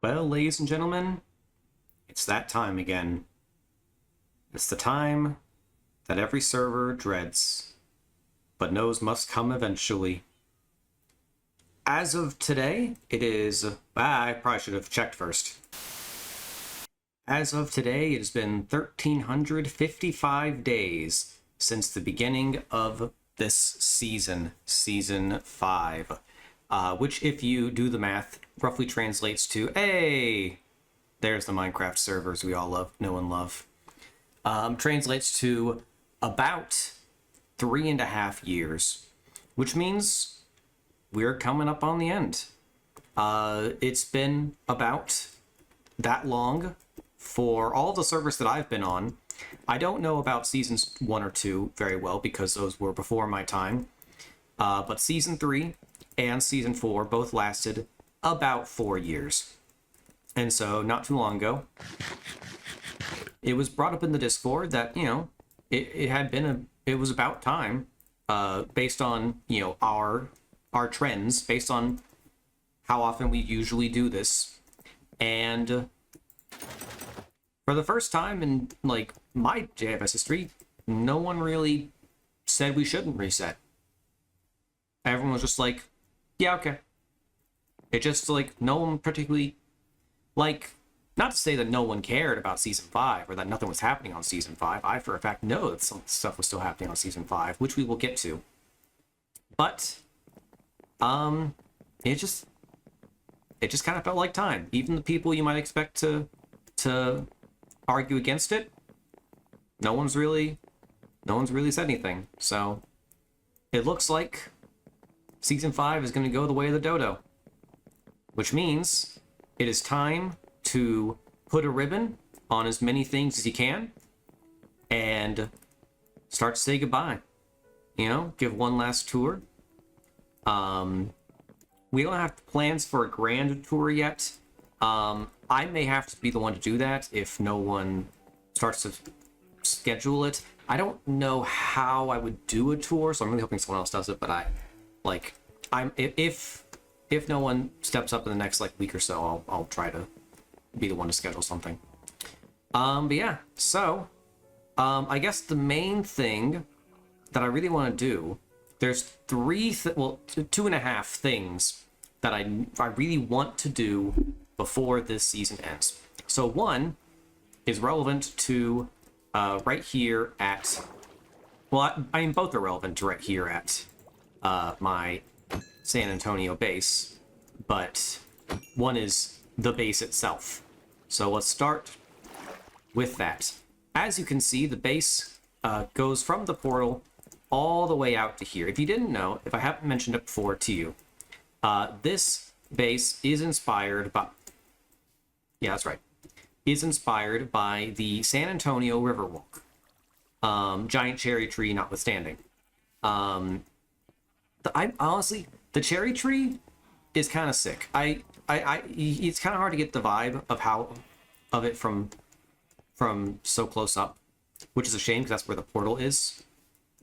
Well, ladies and gentlemen, it's that time again. It's the time that every server dreads, but knows must come eventually. As of today, it is... I probably should have checked first. As of today, it has been 1,355 days since the beginning of this season, Season 5. Which, if you do the math, roughly translates to, hey, there's the Minecraft servers we all love, know and love. Translates to about 3.5 years, which means we're coming up on the end. It's been about that long for all the servers that I've been on. I don't know about seasons 1 or 2 very well because those were before my time. But season 3 and season 4 both lasted about 4 years. And so not too long ago, it was brought up in the Discord that, it was about time, based on, our trends, based on how often we usually do this. And for the first time in, my JFS history, no one really said we shouldn't reset. Everyone was just like, yeah, okay. It just, no one particularly, not to say that no one cared about Season 5 or that nothing was happening on Season 5. I, for a fact, know that some stuff was still happening on Season 5, which we will get to. But, it just kind of felt like time. Even the people you might expect to argue against it, no one's really said anything. So, it looks like Season 5 is going to go the way of the dodo. Which means it is time to put a ribbon on as many things as you can and start to say goodbye. Give one last tour. We don't have plans for a grand tour yet. I may have to be the one to do that if no one starts to schedule it. I don't know how I would do a tour, so I'm really hoping someone else does it, but if no one steps up in the next week or so, I'll try to be the one to schedule something. But yeah, so I guess the main thing that I really want to do, there's 2.5 things that I really want to do before this season ends. So one is relevant to right here at, I mean both are relevant to right here at my San Antonio base, but one is the base itself. So let's start with that. As you can see, the base goes from the portal all the way out to here. If you didn't know, if I haven't mentioned it before to you, this base is inspired by, yeah, that's right, is inspired by the San Antonio Riverwalk. Giant cherry tree notwithstanding. Honestly, the cherry tree is kind of sick. It's kind of hard to get the vibe of it from so close up, which is a shame because that's where the portal is.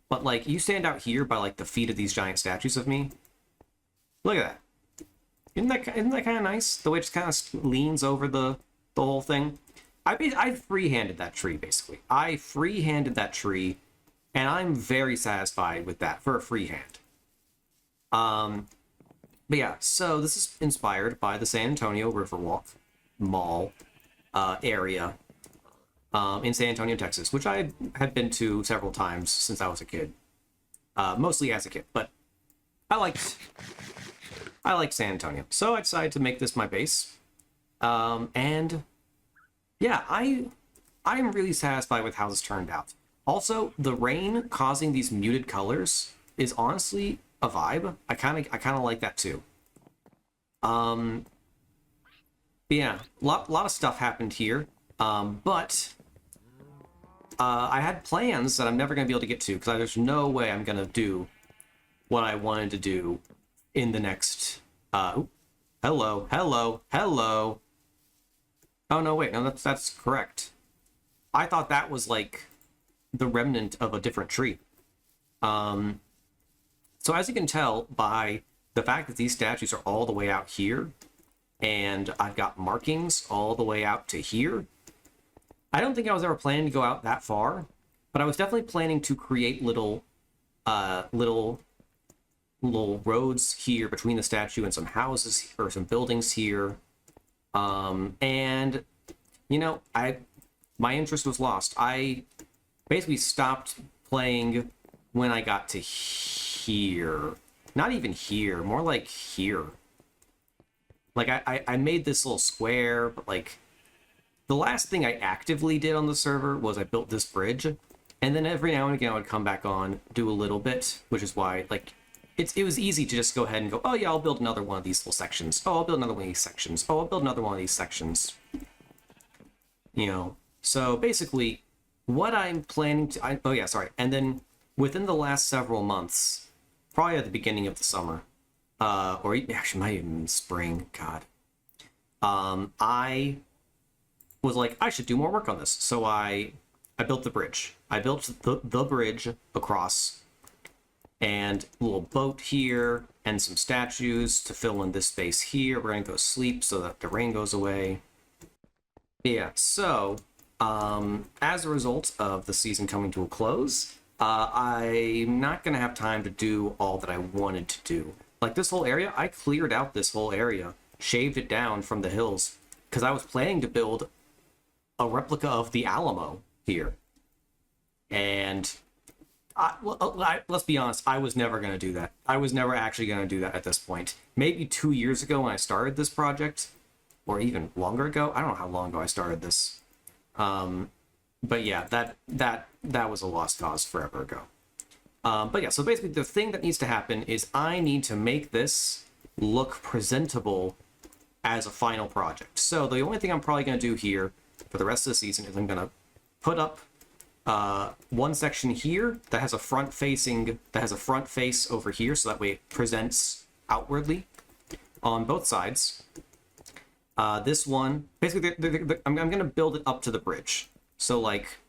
But you stand out here by the feet of these giant statues of me. Look at that. Isn't that kind of nice? The way it just kind of leans over the whole thing. I free-handed that tree basically. I free-handed that tree, and I'm very satisfied with that for a freehand. But yeah, so this is inspired by the San Antonio Riverwalk Mall area in San Antonio, Texas, which I had been to several times since I was a kid. Mostly as a kid, but I like San Antonio. So I decided to make this my base. And yeah, I'm really satisfied with how this turned out. Also, the rain causing these muted colors is honestly a vibe. I kind of like that too. But yeah, lot of stuff happened here. But I had plans that I'm never gonna be able to get to because there's no way I'm gonna do what I wanted to do in the next. Hello. Oh no, wait, no, that's correct. I thought that was the remnant of a different tree. So as you can tell by the fact that these statues are all the way out here, and I've got markings all the way out to here. I don't think I was ever planning to go out that far, but I was definitely planning to create little roads here between the statue and some houses or some buildings here. And you know, my interest was lost. I basically stopped playing when I got to here. Not even here, more like here. Like I made this little square, but like the last thing I actively did on the server was I built this bridge, and then every now and again I would come back on, do a little bit, which is why like it was easy to just go ahead and go, oh yeah, I'll build another one of these little sections. Oh, I'll build another one of these sections. Oh, I'll build another one of these sections. You know, so basically what I'm planning to, oh yeah, sorry. And then within the last several months, probably at the beginning of the summer, or actually might even spring, God, I was like, I should do more work on this. So I built the bridge. I built the bridge across, and a little boat here, and some statues to fill in this space here. We're gonna go sleep so that the rain goes away. Yeah, so as a result of the season coming to a close, I'm not gonna have time to do all that I wanted to do. Like this whole area, I cleared out this whole area, shaved it down from the hills, because I was planning to build a replica of the Alamo here. And let's be honest, I was never going to do that. I was never actually going to do that at this point. Maybe 2 years ago when I started this project, or even longer ago. I don't know how long ago I started this. But yeah, that was a lost cause forever ago. But yeah, so basically the thing that needs to happen is I need to make this look presentable as a final project. So the only thing I'm probably going to do here for the rest of the season is I'm going to put up one section here that has a front face over here, so that way it presents outwardly on both sides. This one, basically, I'm going to build it up to the bridge. So like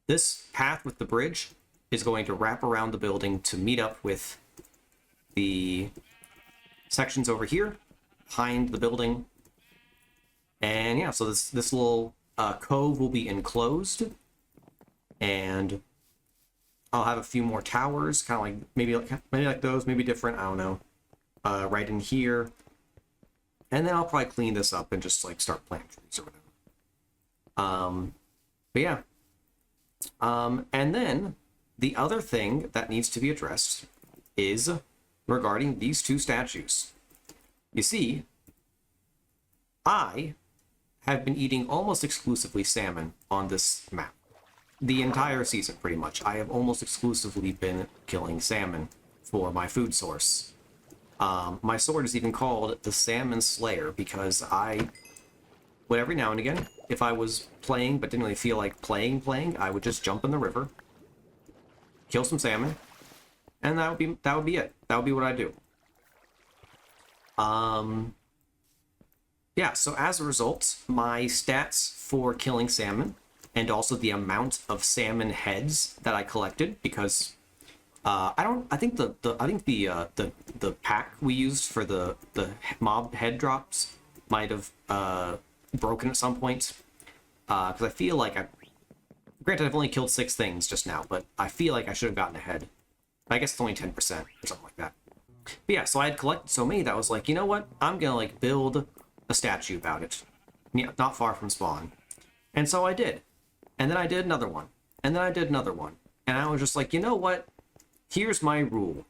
this path with the bridge is going to wrap around the building to meet up with the sections over here behind the building. And yeah, so this little cove will be enclosed, and I'll have a few more towers, kind of like maybe like those, maybe different, I don't know, right in here. And then I'll probably clean this up and just like start planting trees or whatever. But yeah. And then the other thing that needs to be addressed is regarding these two statues. You see, I have been eating almost exclusively salmon on this map. The entire season, pretty much. I have almost exclusively been killing salmon for my food source. My sword is even called the Salmon Slayer because I would every now and again, if I was playing but didn't really feel like playing, I would just jump in the river, kill some salmon, and that would be it. That would be what I do. Yeah, so as a result, my stats for killing salmon and also the amount of salmon heads that I collected, because I think the pack we used for the mob head drops might have broken at some point, because I feel like granted I've only killed 6 things just now, but I feel like I should have gotten a head. I guess it's only 10% or something like that. But yeah, so I had collected so many that I was like, you know what? I'm gonna like build a statue about it, not far from spawn. And so I did. And then I did another one. And then I did another one. And I was just like, you know what? Here's my rule.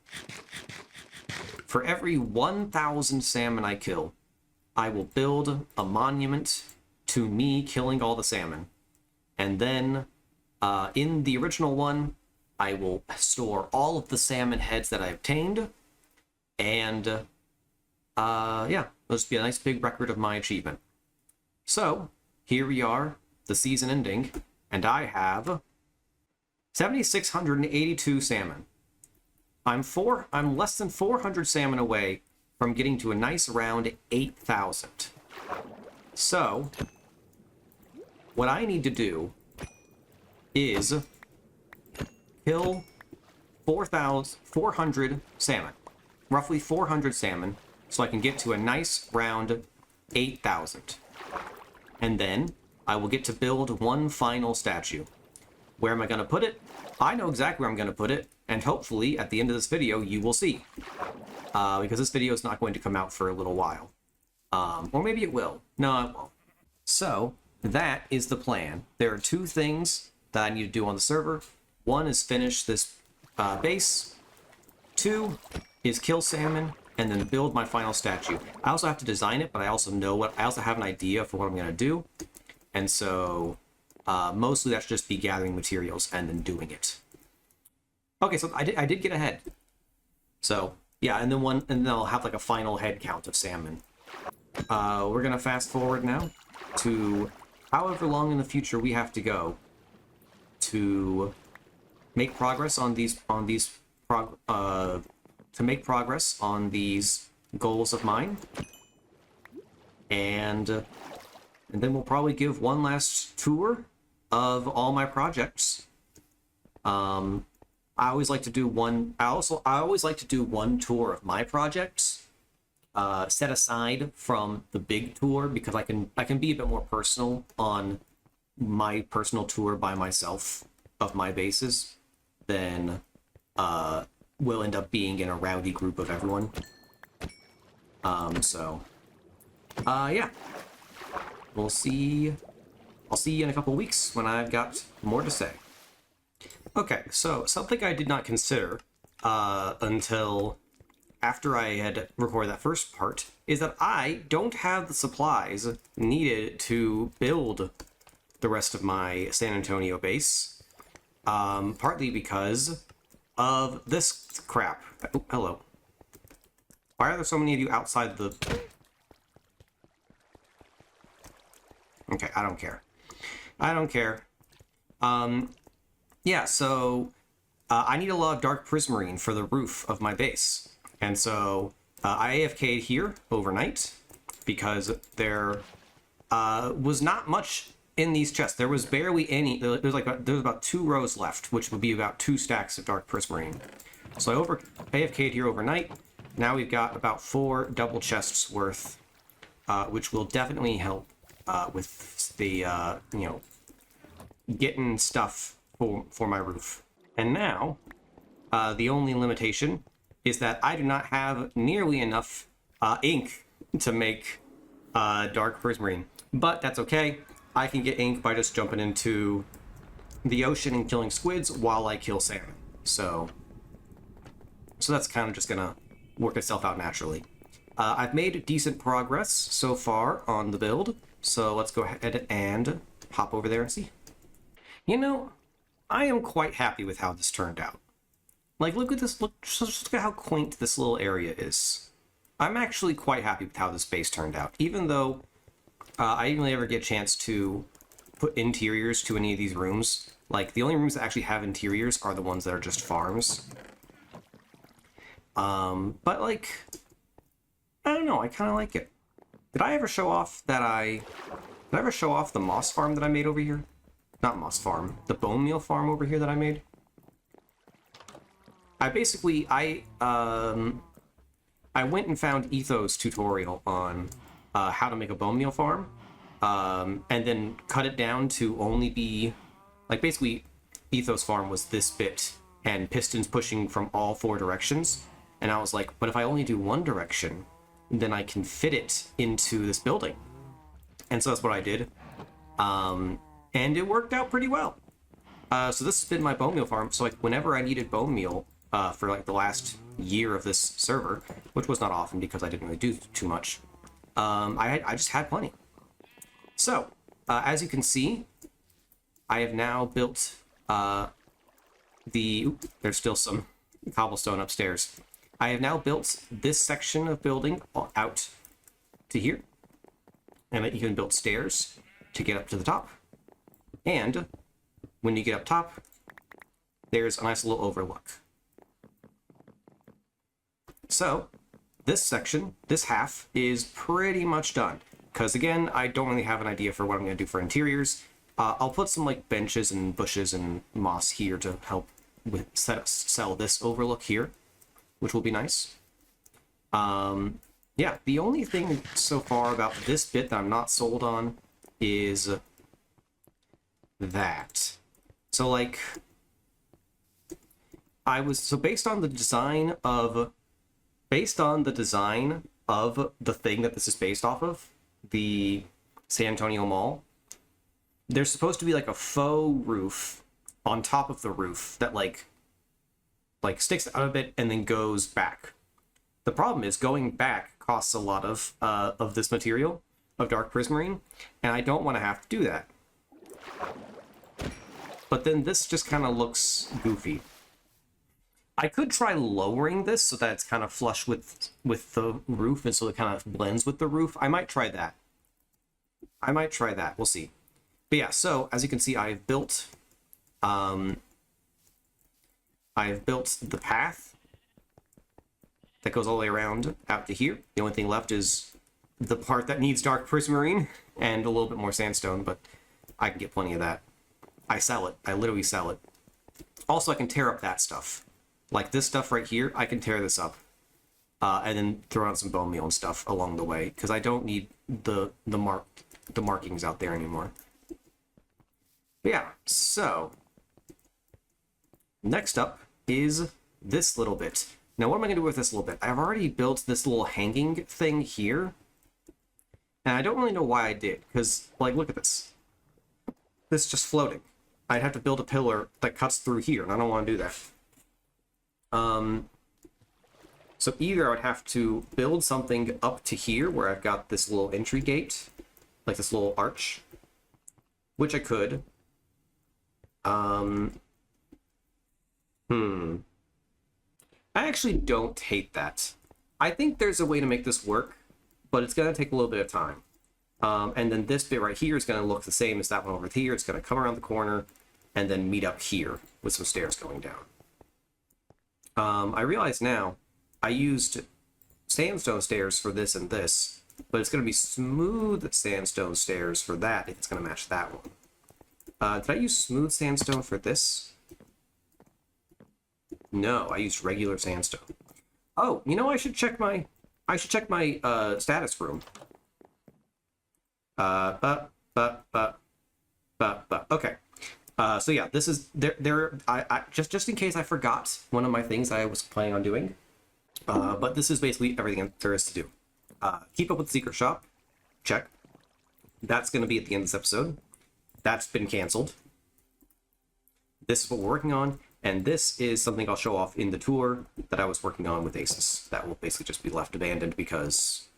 For every 1,000 salmon I kill, I will build a monument to me killing all the salmon. And then in the original one, I will store all of the salmon heads that I obtained. And yeah, it'll just be a nice big record of my achievement. So here we are, the season ending, and I have 7,682 salmon. I'm less than 400 salmon away from getting to a nice round 8,000. So what I need to do is kill 400 salmon, roughly 400 salmon, so I can get to a nice round 8,000. And then I will get to build one final statue. Where am I going to put it? I know exactly where I'm going to put it, and hopefully at the end of this video you will see. Because this video is not going to come out for a little while. Or maybe it will. No, it won't. So, that is the plan. There are two things that I need to do on the server. One is finish this base. Two is kill salmon, and then build my final statue. I also have to design it, but I also have an idea for what I'm going to do. And so, mostly that should just be gathering materials and then doing it. Okay, so I did get ahead. So, yeah, and then I'll have like a final head count of salmon. We're gonna fast forward now to however long in the future we have to go to make progress on these goals of mine, and then we'll probably give one last tour of all my projects. I always like to do one. I always like to do one tour of my projects, set aside from the big tour, because I can be a bit more personal on my personal tour by myself of my bases than will end up being in a rowdy group of everyone. Yeah, we'll see. I'll see you in a couple weeks when I've got more to say. Okay, so something I did not consider until after I had recorded that first part is that I don't have the supplies needed to build the rest of my San Antonio base, partly because of this crap. Oh, hello. Why are there so many of you outside the... Okay, I don't care. I don't care. Yeah, so I need a lot of dark prismarine for the roof of my base. And so I AFK'd here overnight because there was not much in these chests. There was barely any. There was about 2 rows left, which would be about 2 stacks of dark prismarine. So I AFK'd here overnight. Now we've got about 4 double chests worth, which will definitely help with the getting stuff for my roof. And now the only limitation is that I do not have nearly enough ink to make dark prismarine. But that's okay. I can get ink by just jumping into the ocean and killing squids while I kill salmon. So that's kind of just gonna work itself out naturally. I've made decent progress so far on the build, so let's go ahead and hop over there and see. You know, I am quite happy with how this turned out. Like, look at this, just look at how quaint this little area is. I'm actually quite happy with how this base turned out, even though I didn't really ever get a chance to put interiors to any of these rooms. Like, the only rooms that actually have interiors are the ones that are just farms. But, like, I don't know, I kind of like it. Did I ever show off the moss farm that I made over here? Not moss farm, the bone meal farm over here that I made? I went and found Etho's tutorial on how to make a bone meal farm, and then cut it down to only be, like, basically Etho's farm was this bit and pistons pushing from all 4 directions, and I was like, but if I only do one direction, then I can fit it into this building. And so that's what I did, and it worked out pretty well. So this has been my bone meal farm. So, like, whenever I needed bone meal for like the last year of this server, which was not often because I didn't really do too much, I just had plenty. So as you can see, I have now built there's still some cobblestone upstairs. I have now built this section of building out to here, and you can build stairs to get up to the top. And when you get up top, there's a nice little overlook. So this section, this half, is pretty much done. Because again, I don't really have an idea for what I'm going to do for interiors. I'll put some like benches and bushes and moss here to help with sell this overlook here, which will be nice. yeah, the only thing so far about this bit that I'm not sold on is that. So, like, based on the design of the thing that this is based off of, the San Antonio Mall, there's supposed to be like a faux roof on top of the roof that like sticks out of it and then goes back. The problem is going back costs a lot of this material, of dark prismarine, and I don't want to have to do that. But then this just kind of looks goofy. I could try lowering this so that it's kind of flush with the roof, and so it kind of blends with the roof. I might try that. We'll see. But yeah, so as you can see, I've built the path that goes all the way around out to here. The only thing left is the part that needs dark prismarine and a little bit more sandstone, but I can get plenty of that. I sell it. I literally sell it. Also, I can tear up that stuff. Like this stuff right here, I can tear this up. And then throw out some bone meal and stuff along the way, because I don't need the markings out there anymore. But yeah, so next up is this little bit. Now, what am I going to do with this little bit? I've already built this little hanging thing here, and I don't really know why I did, because, like, look at this. This is just floating. I'd have to build a pillar that cuts through here, and I don't want to do that. So either I would have to build something up to here, where I've got this little entry gate, like this little arch, which I could. I actually don't hate that. I think there's a way to make this work, but it's going to take a little bit of time. And then this bit right here is going to look the same as that one over here. It's going to come around the corner and then meet up here with some stairs going down. I realize now I used sandstone stairs for this and this, but it's going to be smooth sandstone stairs for that if it's going to match that one. Did I use smooth sandstone for this? No, I used regular sandstone. Oh, you know, I should check my status room. Okay. So yeah, this is I just in case I forgot one of my things I was planning on doing. But this is basically everything there is to do. Keep up with the secret shop. Check. That's going to be at the end of this episode. That's been canceled. This is what we're working on, and this is something I'll show off in the tour that I was working on with Asus. That will basically just be left abandoned because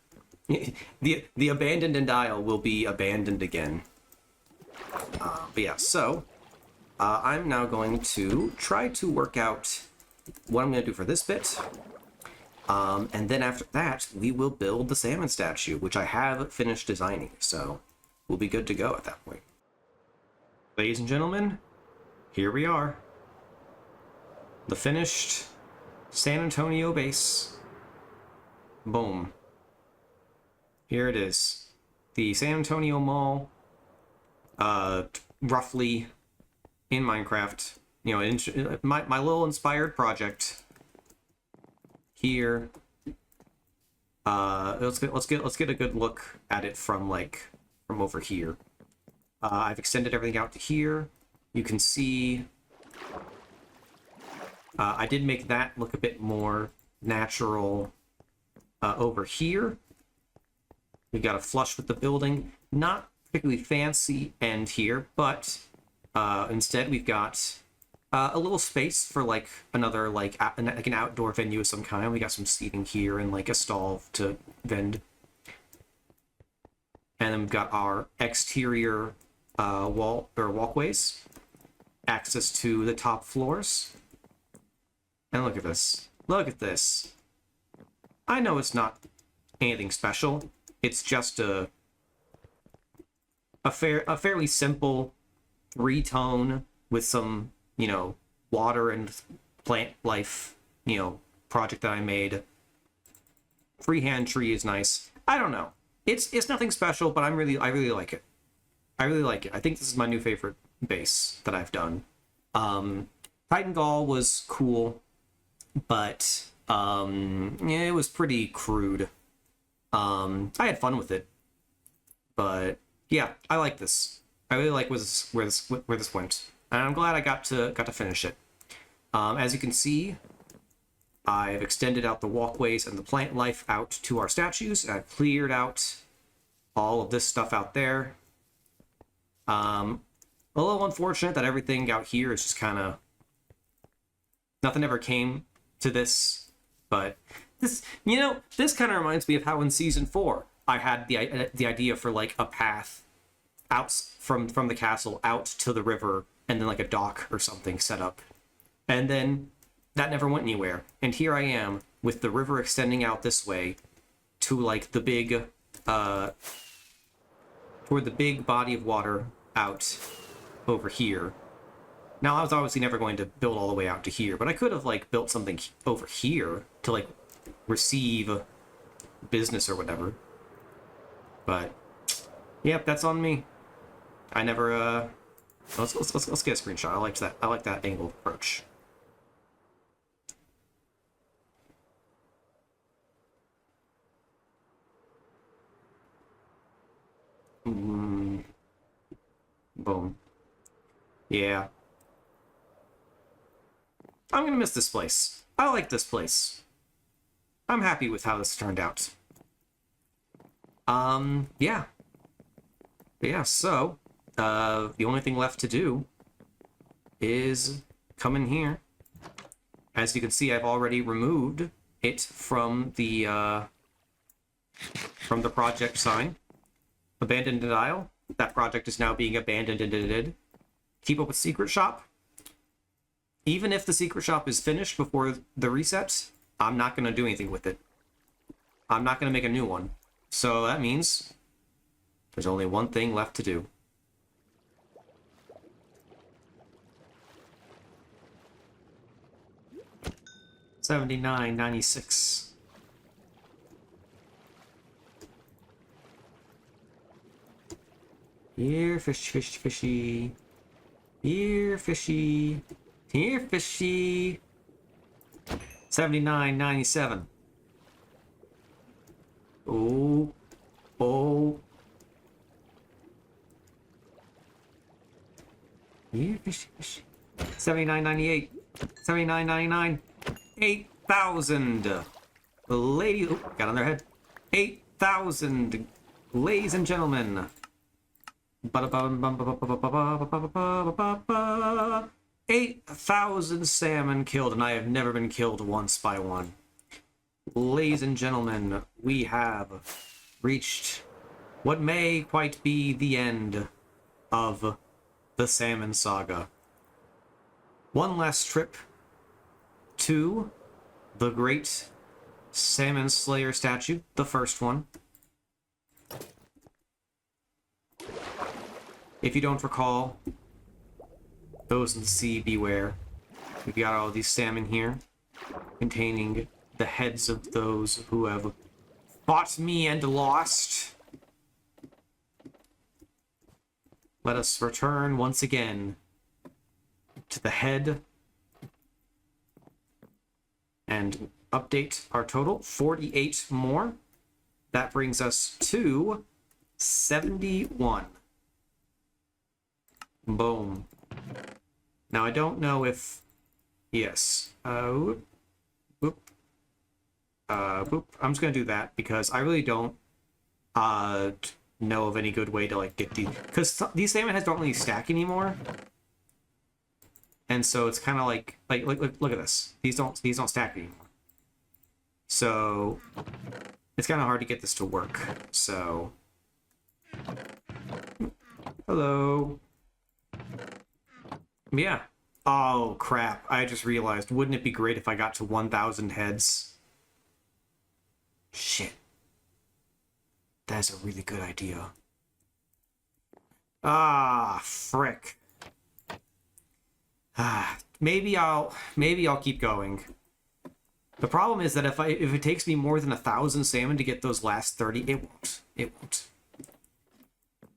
the abandoned and dial will be abandoned again. But yeah, so I'm now going to try to work out what I'm going to do for this bit. And then after that, we will build the salmon statue, which I have finished designing, so we'll be good to go at that point. Ladies and gentlemen, here we are. The finished San Antonio base. Boom. Here it is. The San Antonio Mall, roughly in Minecraft. You know, my little inspired project. Here. Let's get a good look at it from over here. I've extended everything out to here. You can see I did make that look a bit more natural over here. We've got a flush with the building, not particularly fancy end here, but instead we've got a little space for another an outdoor venue of some kind. We got some seating here and a stall to vend, and then we've got our exterior walkways, access to the top floors. And look at this. Look at this. I know it's not anything special. It's just a fairly simple 3-tone with some, water and plant life, project that I made. Freehand tree is nice. I don't know. It's nothing special, but I really like it. I really like it. I think this is my new favorite base that I've done. Titan Gall was cool, but it was pretty crude. I had fun with it, but yeah, I like this. I really like where this went, and I'm glad I got to finish it. As you can see, I've extended out the walkways and the plant life out to our statues, and I've cleared out all of this stuff out there. A little unfortunate that everything out here is just kind of... Nothing ever came to this, but this, this kind of reminds me of how in Season 4, I had the idea for, like, a path out from the castle out to the river, and then, like, a dock or something set up. And then that never went anywhere. And here I am, with the river extending out this way to, like, the big, toward the big body of water out over here. Now, I was obviously never going to build all the way out to here, but I could have, like, built something over here to, like, receive business or whatever. But, yep, that's on me. I never, let's get a screenshot. I like that. I like that angle approach. Boom. Yeah. I'm gonna miss this place. I like this place. I'm happy with how this turned out. Yeah. Yeah, so, the only thing left to do is come in here. As you can see, I've already removed it from the project sign. Abandoned Isle. That project is now being abandoned. Keep up with Secret Shop. Even if the Secret Shop is finished before the reset, I'm not going to do anything with it. I'm not going to make a new one. So that means there's only one thing left to do. $79.96. Here, fishy. Here, fishy. Here, fishy. $79.97. Oh. Here, fishy. $79.98. $79.99. 8,000. Ladies, got on their head. 8,000. Ladies and gentlemen. 8,000 salmon killed, and I have never been killed once by one. Ladies and gentlemen, we have reached what may quite be the end of the Salmon Saga. One last trip to the Great Salmon Slayer statue, the first one. If you don't recall, those in the sea beware. We've got all these salmon here, containing the heads of those who have fought me and lost. Let us return once again to the head and update our total. 48 more. That brings us to 71. Boom. Now, I don't know if... Yes. Boop. Boop. I'm just gonna do that because I really don't know of any good way to, like, get these... Because these salmon heads don't really stack anymore. And so it's kind of like look at this. These don't stack anymore. So it's kind of hard to get this to work. So hello. Yeah. Oh crap! I just realized. Wouldn't it be great if I got to 1,000 heads? Shit. That's a really good idea. Ah, frick. Maybe I'll keep going. The problem is that if it takes me more than 1,000 salmon to get those last 30, it won't.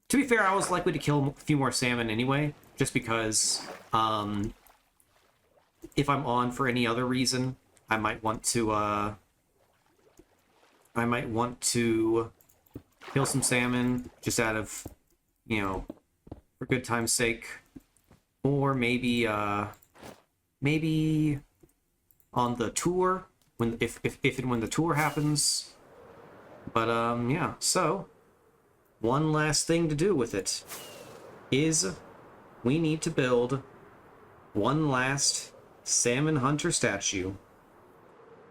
To be fair, I was likely to kill a few more salmon anyway, just because if I'm on for any other reason, I might want to I might want to kill some salmon just out of, you know, for good time's sake. Or maybe, maybe on the tour, when if and when the tour happens. But, yeah, so one last thing to do with it is we need to build one last salmon hunter statue.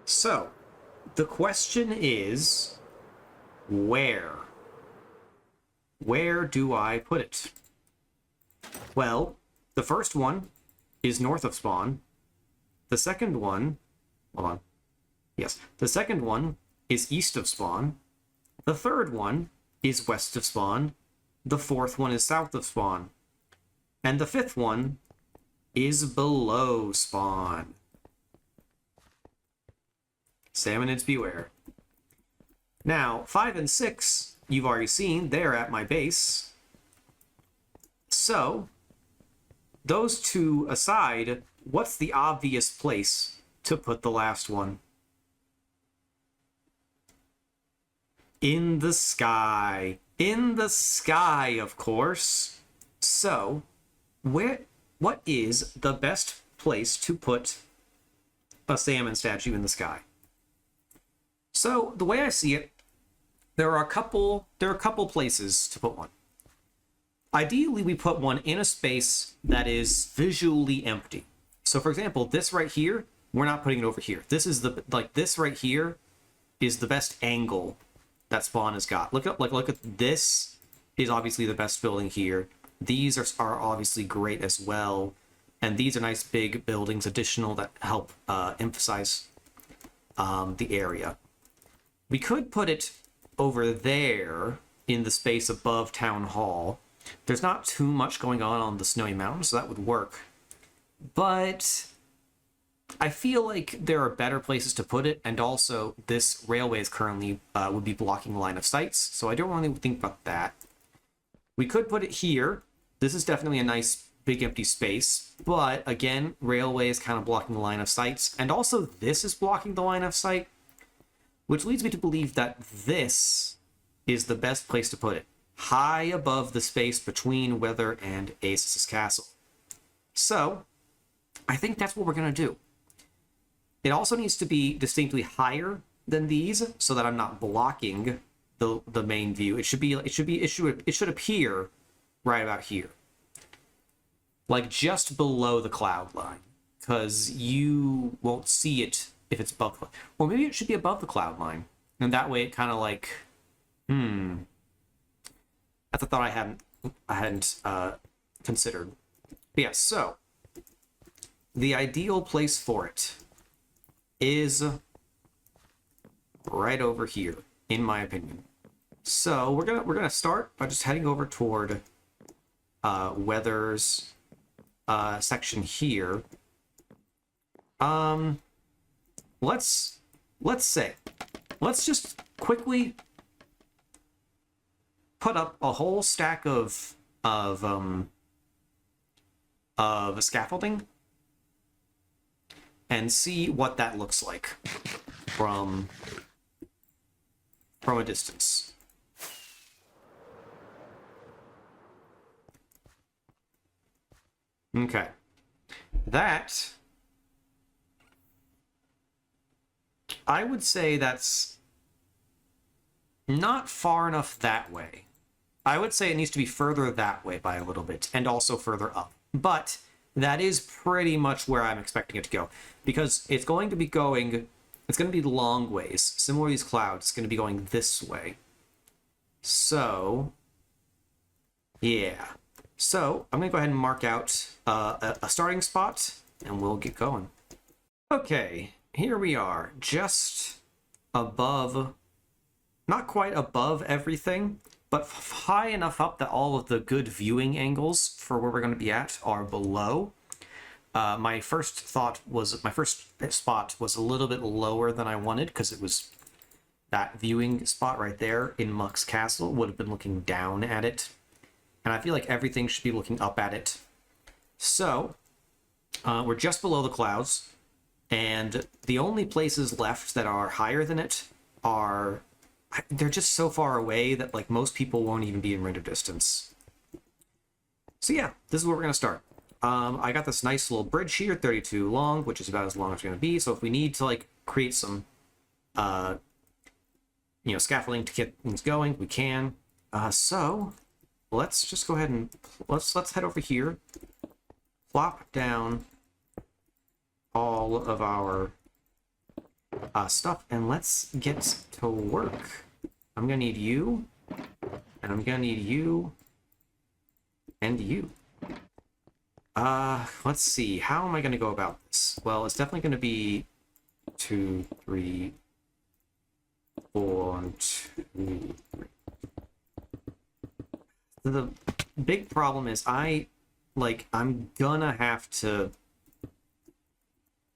So, the question is, where? Where do I put it? Well, the first one is north of spawn. The second one, hold on. Yes, the second one is east of spawn. The third one is west of spawn. The fourth one is south of spawn. And the fifth one is below spawn. Salmonids beware. Now, 5 and 6, you've already seen, they're at my base. So, those two aside, what's the obvious place to put the last one? In the sky. In the sky, of course. So, what is the best place to put a salmon statue in the sky? So, the way I see it, there are a couple places to put one. Ideally, we put one in a space that is visually empty. So, for example, this right here, we're not putting it over here. This is this right here is the best angle that spawn has got. Look at this is obviously the best building here. These are obviously great as well, and these are nice big buildings, additional that help emphasize the area. We could put it over there in the space above Town Hall. There's not too much going on the Snowy Mountains, so that would work. But I feel like there are better places to put it, and also this railway is currently would be blocking line of sights, so I don't really think about that. We could put it here. This is definitely a nice big empty space, but again, railway is kind of blocking the line of sights, and also this is blocking the line of sight, which leads me to believe that this is the best place to put it, high above the space between Weather and Ace's castle. So, I think that's what we're going to do. It also needs to be distinctly higher than these, so that I'm not blocking the main view. It should appear right about here, like just below the cloud line, because you won't see it if it's above. Or maybe it should be above the cloud line, and that way it kind of like, that's a thought I hadn't considered. But yeah, so the ideal place for it is right over here, in my opinion. So we're gonna start by just heading over toward Weather's section here. Let's just quickly put up a whole stack of scaffolding and see what that looks like from a distance. Okay. That, I would say that's not far enough that way. I would say it needs to be further that way by a little bit, and also further up. But that is pretty much where I'm expecting it to go, because it's going to be long ways. Similar to these clouds, it's going to be going this way. So, yeah. So, I'm going to go ahead and mark out a starting spot, and we'll get going. Okay, here we are, just above, not quite above everything, but high enough up that all of the good viewing angles for where we're going to be at are below. My first spot was a little bit lower than I wanted, because it was that viewing spot right there in Muck's castle would have been looking down at it. And I feel like everything should be looking up at it. So, we're just below the clouds, and the only places left that are higher than it are they're just so far away that like most people won't even be in render distance. So yeah, this is where we're gonna start. I got this nice little bridge here, 32 long, which is about as long as it's gonna be. So if we need to like create some, scaffolding to get things going, we can. So let's just go ahead and let's head over here, plop down all of our stuff, and let's get to work. I'm gonna need you, and I'm gonna need you, and you. Let's see. How am I gonna go about this? Well, it's definitely gonna be 2, 3, 4, 2, 3. The big problem is I'm gonna have to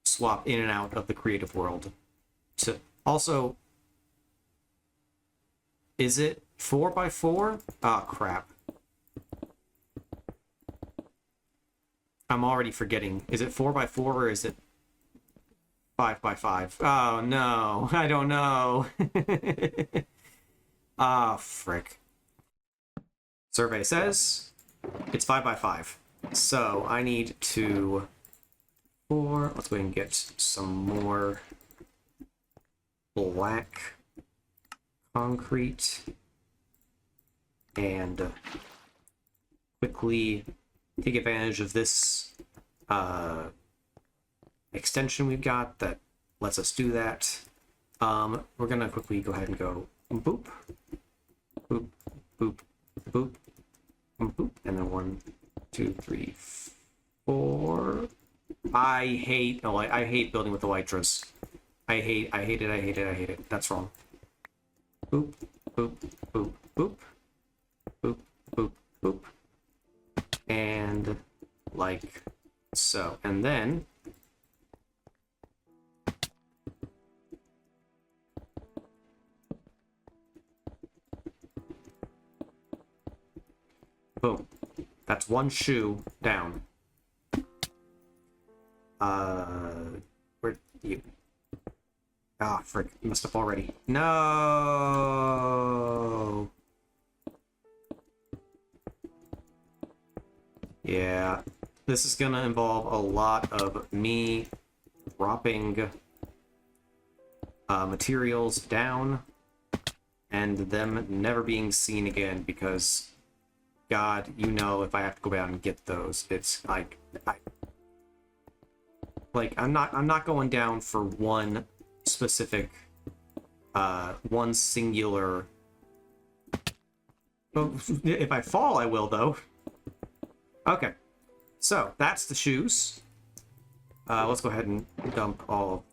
swap in and out of the creative world. To also, is it 4x4? Oh crap. I'm already forgetting. Is it 4x4 or is it 5x5? Oh no, I don't know. Ah, frick. Survey says it's 5x5. So I need to let's go ahead and get some more black concrete and quickly take advantage of this extension we've got that lets us do that. We're gonna quickly go ahead and go boop, boop, boop, boop, boop, and then 1, 2, 3, 4. I hate building with elytras. I hate it. That's wrong. Boop, boop, boop, boop, boop, boop, boop. And like so. And then boom. That's one shoe down. Where you? Ah, frick! Messed up already. No. Yeah, this is gonna involve a lot of me dropping materials down and them never being seen again because, God, you know, if I have to go down and get those, it's like I'm not going down for one specific, one singular. Well, if I fall, I will though. Okay, so that's the shoes. Let's go ahead and dump all of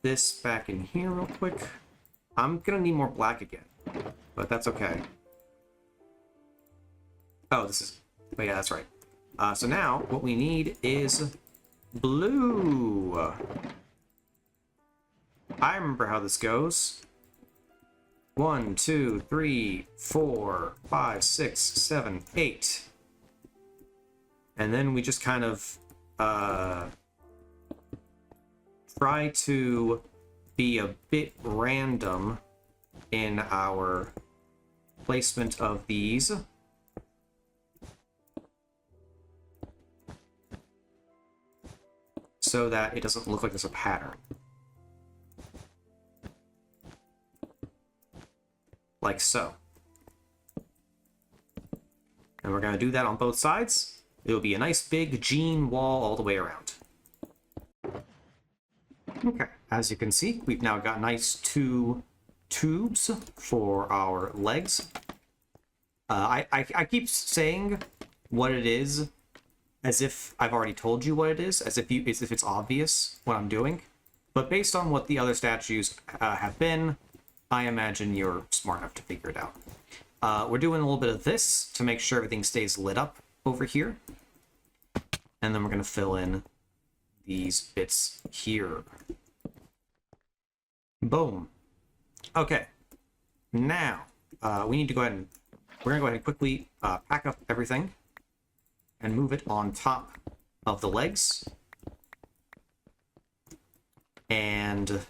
this back in here real quick. I'm gonna need more black again, but that's okay. Oh, yeah, that's right. So now what we need is blue. I remember how this goes. 1, 2, 3, 4, 5, 6, 7, 8. And then we just kind of try to be a bit random in our placement of these. So that it doesn't look like there's a pattern. Like so. And we're going to do that on both sides. It'll be a nice big jean wall all the way around. Okay, as you can see, we've now got nice 2 tubes for our legs. I keep saying what it is as if I've already told you what it is, as if it's obvious what I'm doing. But based on what the other statues have been, I imagine you're smart enough to figure it out. We're doing a little bit of this to make sure everything stays lit up over here. And then we're going to fill in these bits here. Boom. Okay. Now, we need to go ahead and... We're going to go ahead and quickly pack up everything and move it on top of the legs. And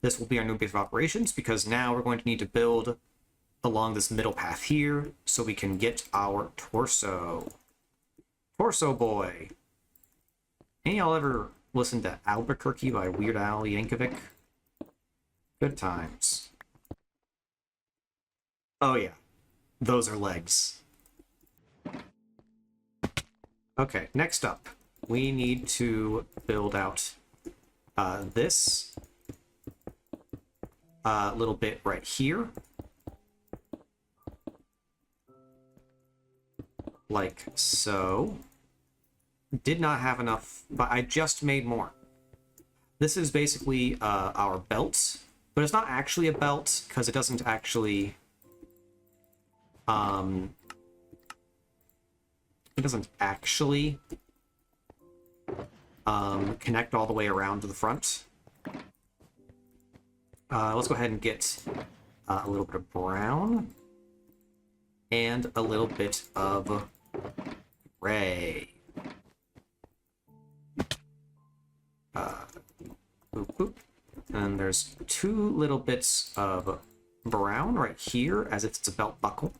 This will be our new base of operations because now we're going to need to build along this middle path here so we can get our torso. Torso Boy. Any y'all ever listen to Albuquerque by Weird Al Yankovic? Good times. Oh yeah, those are legs. Okay, next up, we need to build out this little bit right here. Like so. Did not have enough, but I just made more. This is basically our belt, but it's not actually a belt because it doesn't actually connect all the way around to the front. Let's go ahead and get a little bit of brown and a little bit of gray. Boop, boop. And there's two little bits of brown right here as if it's a belt buckle.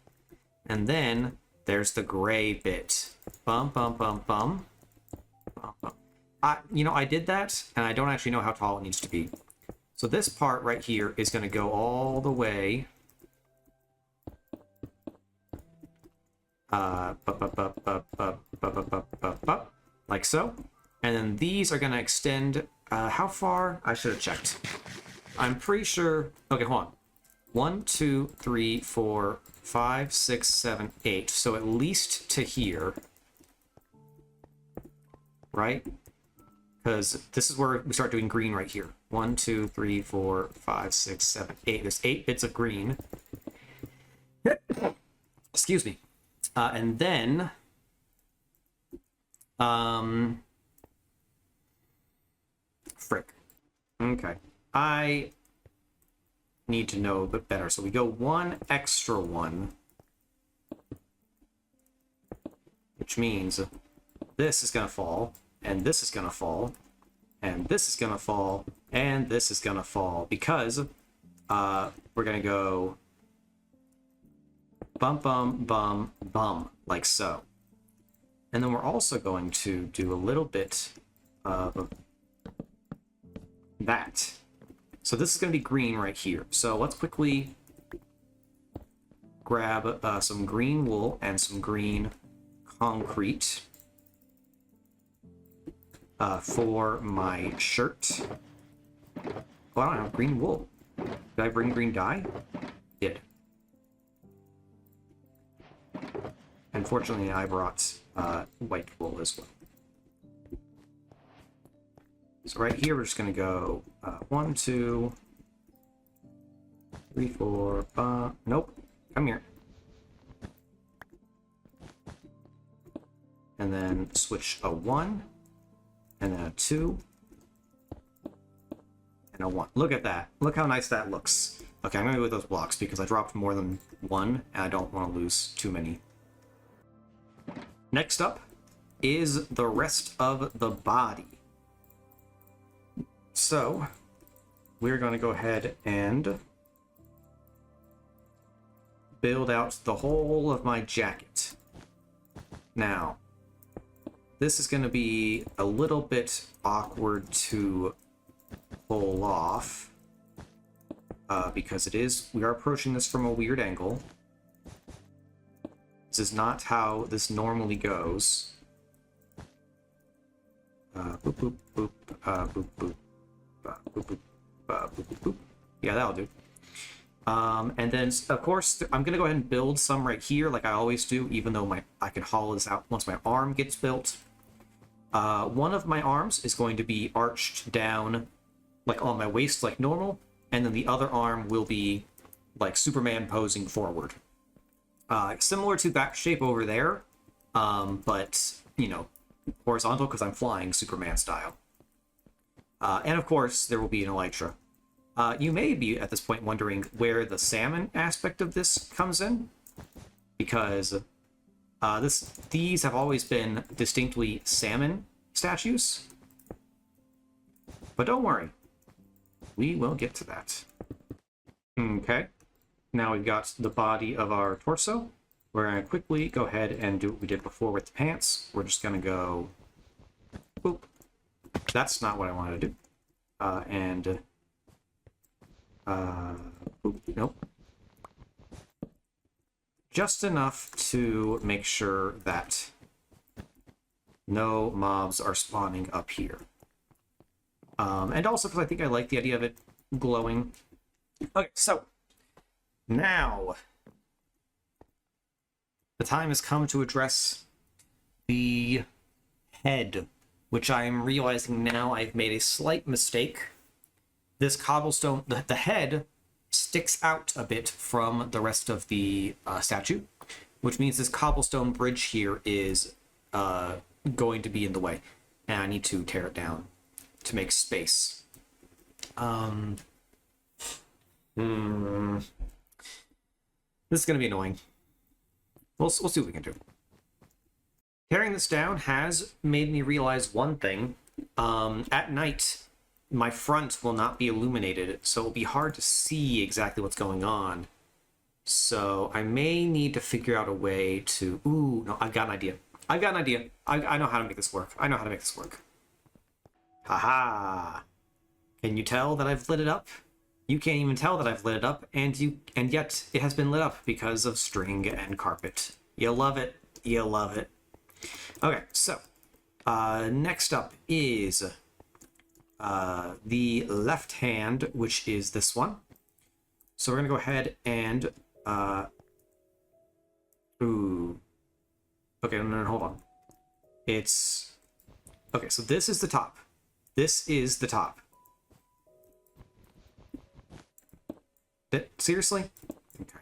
And then there's the gray bit. Bum, bum, bum, bum. Bum, bum. I did that, and I don't actually know how tall it needs to be. So this part right here is going to go all the way like so. And then these are going to extend, how far? I should have checked. I'm pretty sure, okay, hold on. 1, 2, 3, 4, 5, 6, 7, 8. So at least to here. Right? Because this is where we start doing green right here. 1, 2, 3, 4, 5, 6, 7, 8. There's 8 bits of green. Excuse me. And then... frick. Okay. I need to know a bit better. So we go 1 extra 1. Which means this is going to fall, and this is going to fall, and this is going to fall, and this is going to fall. Because we're going to go bum, bum, bum, bum, like so. And then we're also going to do a little bit of that. So this is going to be green right here. So let's quickly grab some green wool and some green concrete for my shirt. Oh, I don't have green wool. Did I bring green dye? Did. Unfortunately, I brought white wool as well. So right here, we're just going to go 1, 2, 3, 4, nope, come here. And then switch a 1, and then a 2, and a 1. Look at that. Look how nice that looks. Okay, I'm going to go with those blocks because I dropped more than 1, and I don't want to lose too many. Next up is the rest of the body. So, we're going to go ahead and build out the whole of my jacket. Now, this is going to be a little bit awkward to pull off because we are approaching this from a weird angle. This is not how this normally goes. Boop, boop, boop, boop, boop. Boop, boop, boop, boop, boop. Yeah, that'll do. And then, of course, I'm going to go ahead and build some right here, like I always do, even though I can hollow this out once my arm gets built. One of my arms is going to be arched down, like on my waist, like normal, and then the other arm will be like Superman posing forward. Similar to that shape over there, but, horizontal because I'm flying Superman style. And of course, there will be an elytra. You may be at this point wondering where the salmon aspect of this comes in, because these have always been distinctly salmon statues. But don't worry, We will get to that. Okay. Now we've got the body of our torso. We're going to quickly go ahead and do what we did before with the pants. We're just going to go... Boop. That's not what I wanted to do. Boop. Nope. Just enough to make sure that no mobs are spawning up here. And also because I think I like the idea of it glowing. Okay, so now the time has come to address the head, which I am realizing now I've made a slight mistake. This cobblestone, the head sticks out a bit from the rest of the statue, which means this cobblestone bridge here is going to be in the way, and I need to tear it down to make space. This is going to be annoying. We'll see what we can do. Tearing this down has made me realize one thing. At night, my front will not be illuminated, so it'll be hard to see exactly what's going on. So I may need to figure out a way to... Ooh, no, I've got an idea. I know how to make this work. Haha! Can you tell that I've lit it up? You can't even tell that I've lit it up, and yet it has been lit up because of string and carpet. You love it. You love it. Okay, so next up is the left hand, which is this one. So we're gonna go ahead and okay, no, hold on. It's okay. So this is the top. This is the top. Seriously? Okay.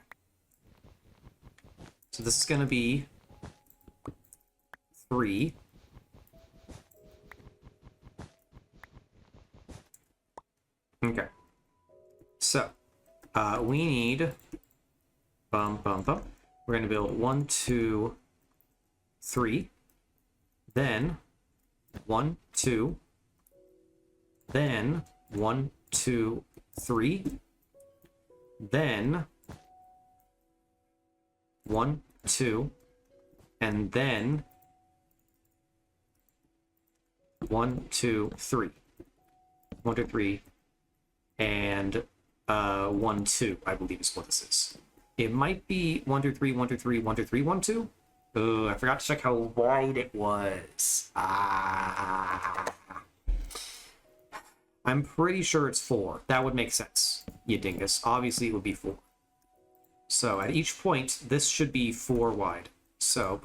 So this is gonna be 3. Okay. So, we need... We're going to build 1, 2, 3. Then, 1, 2. Then, 1, 2, 3. Then, 1, 2. And then... 1, 2, 3. 1, 2, 3. And 1, 2, I believe is what this is. It might be 1, 2, 3, 1, 2, 3, 1, 2, 3, 1, 2. Oh, I forgot to check how wide it was. I'm pretty sure it's 4. That would make sense, you dingus. Obviously, it would be 4. So at each point, this should be 4 wide. So,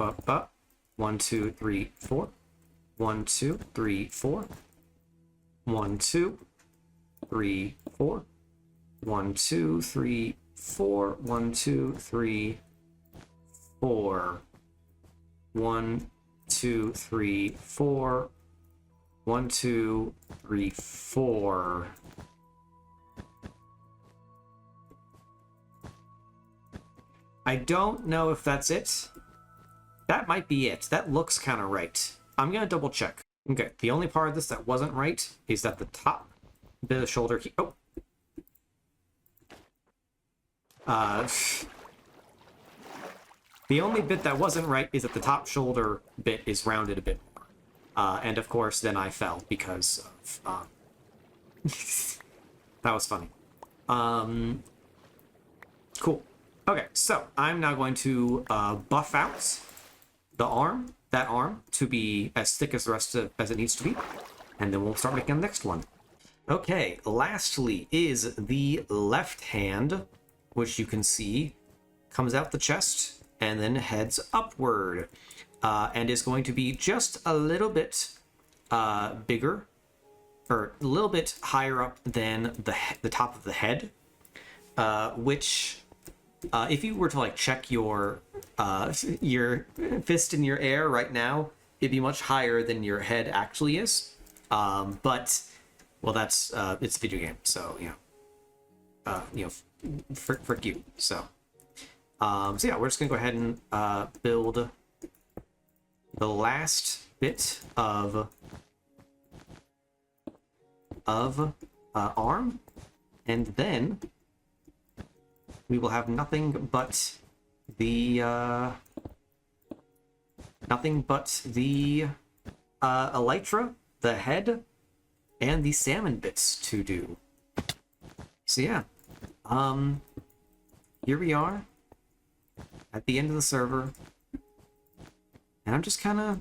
1, 2, 3, 4. 1, 2, 3, 4. 1, 2, 3, 4. 1, 2, 3, 4. 1, 2, 3, 4. 1, 2, 3, 4. 1, 2, 3, 4. I don't know if that's it. That might be it. That looks kind of right. I'm gonna double check. Okay, the only part of this that wasn't right is that the top bit of the shoulder... the only bit that wasn't right is that the top shoulder bit is rounded a bit more. And of course, then I fell because of... that was funny. Cool. Okay, so I'm now going to buff out that arm, to be as thick as the rest of as it needs to be. And then we'll start making the next one. Okay, lastly is the left hand, which you can see comes out the chest and then heads upward, and is going to be just a little bit bigger, or a little bit higher up than the top of the head, which if you were to like check your fist in your air right now, it'd be much higher than your head actually is. But well, that's it's a video game, so frick you. So yeah, we're just gonna go ahead and build the last bit of arm, and then we will have nothing but the elytra, the head, and the salmon bits to do. So yeah, here we are at the end of the server, and I'm just kind of.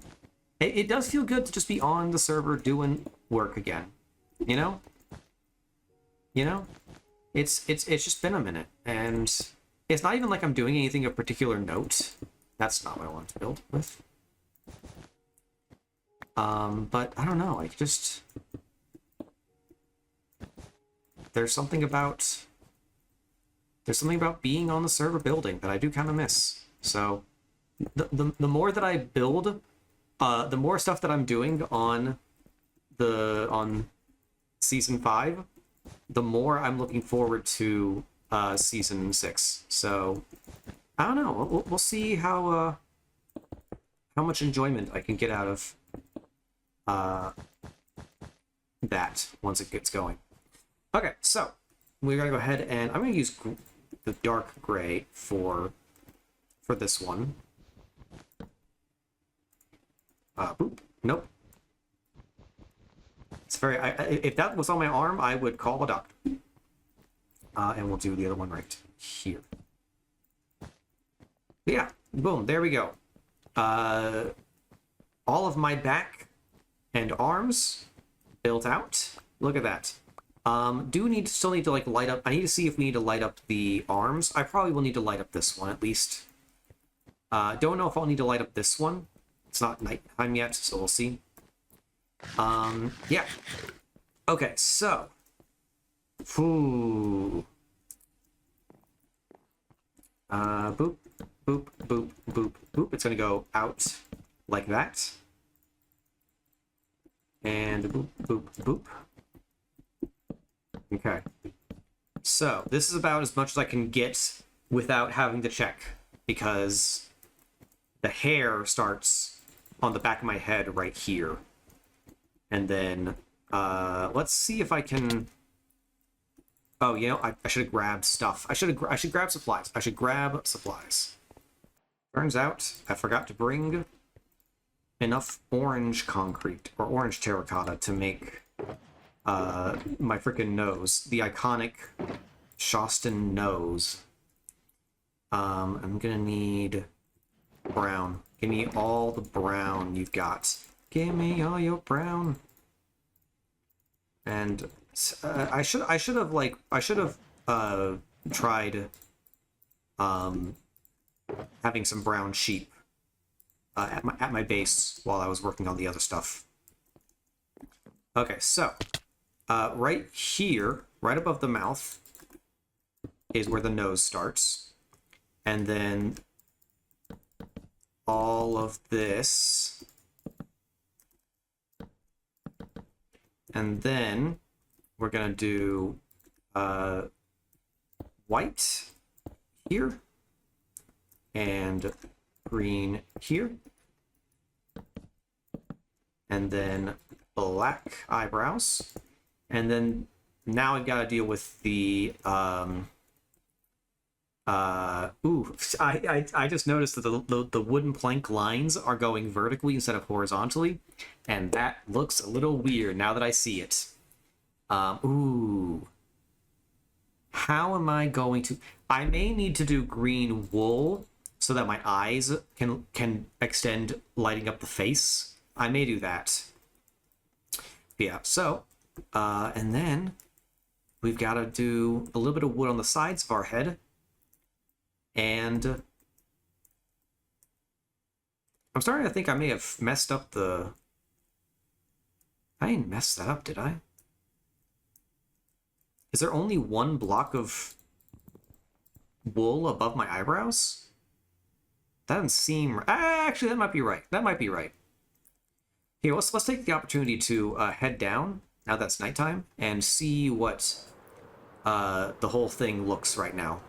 It does feel good to just be on the server doing work again, you know. You know, it's just been a minute, and it's not even like I'm doing anything of particular note. That's not what I want to build with. But I don't know. I just there's something about being on the server building that I do kind of miss. So the more that I build, the more stuff that I'm doing on season 5, the more I'm looking forward to season 6. So I don't know. We'll see how much enjoyment I can get out of that once it gets going. Okay, so we're gonna go ahead and I'm gonna use the dark gray for this one. Boop. Nope. It's very. If that was on my arm, I would call a doctor. And we'll do the other one right here. Yeah. Boom. There we go. All of my back and arms built out. Look at that. Still need to like light up. I need to see if we need to light up the arms. I probably will need to light up this one at least. Don't know if I'll need to light up this one. It's not nighttime yet, so we'll see. Yeah. Okay, so. Boop, boop, boop, boop, boop. It's gonna go out like that. And boop, boop, boop. Okay. So, this is about as much as I can get without having to check, because the hair starts on the back of my head right here. And then, let's see if I can... Oh, you know, I should have grabbed stuff. I should grab supplies. I should grab supplies. Turns out, I forgot to bring enough orange concrete, or orange terracotta, to make my freaking nose. The iconic Shostin nose. I'm gonna need brown. Give me all the brown you've got. Give me all your brown. And I should have tried having some brown sheep at my base while I was working on the other stuff. Okay, so right here, right above the mouth, is where the nose starts, and then all of this, and then we're gonna do white here and green here, and then black eyebrows, and then now I've got to deal with the I just noticed that the wooden plank lines are going vertically instead of horizontally, and that looks a little weird now that I see it. Ooh. How am I going to... I may need to do green wool so that my eyes can extend, lighting up the face. I may do that. Yeah, so, and then we've got to do a little bit of wood on the sides of our head. And I'm starting to think I may have messed up the... I didn't mess that up, did I? Is there only one block of wool above my eyebrows? That doesn't seem... Actually, that might be right. That might be right. Here, let's take the opportunity to head down, now that's nighttime, and see what the whole thing looks right now.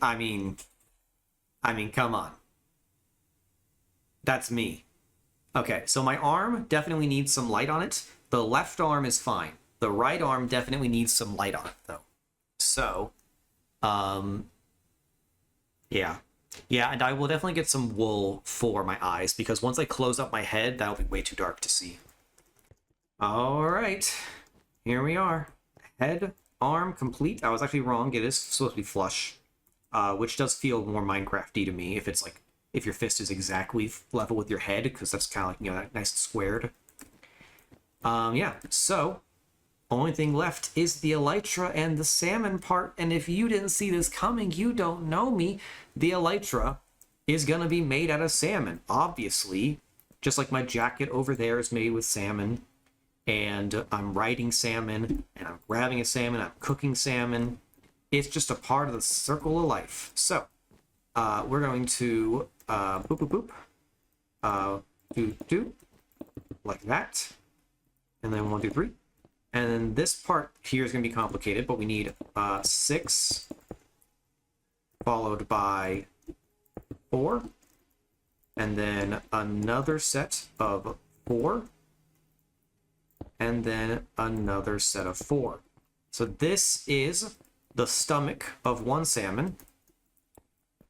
I mean, come on. That's me. Okay, so my arm definitely needs some light on it. The left arm is fine. The right arm definitely needs some light on it, though. So, yeah. Yeah, and I will definitely get some wool for my eyes, because once I close up my head, that'll be way too dark to see. Alright, here we are. Head, arm, complete. I was actually wrong. It is supposed to be flush, which does feel more Minecraft-y to me, if it's like, if your fist is exactly level with your head, because that's kind of like, you know, nice and squared. Yeah, so only thing left is the elytra and the salmon part, and if you didn't see this coming, you don't know me. The elytra is gonna be made out of salmon, obviously, just like my jacket over there is made with salmon, and I'm riding salmon, and I'm grabbing a salmon, I'm cooking salmon. It's just a part of the circle of life. So, we're going to boop, boop, boop, do, like that, and then 1, 2, 3. And then this part here is going to be complicated, but we need 6 followed by 4, and then another set of 4, and then another set of 4. So this is the stomach of one salmon,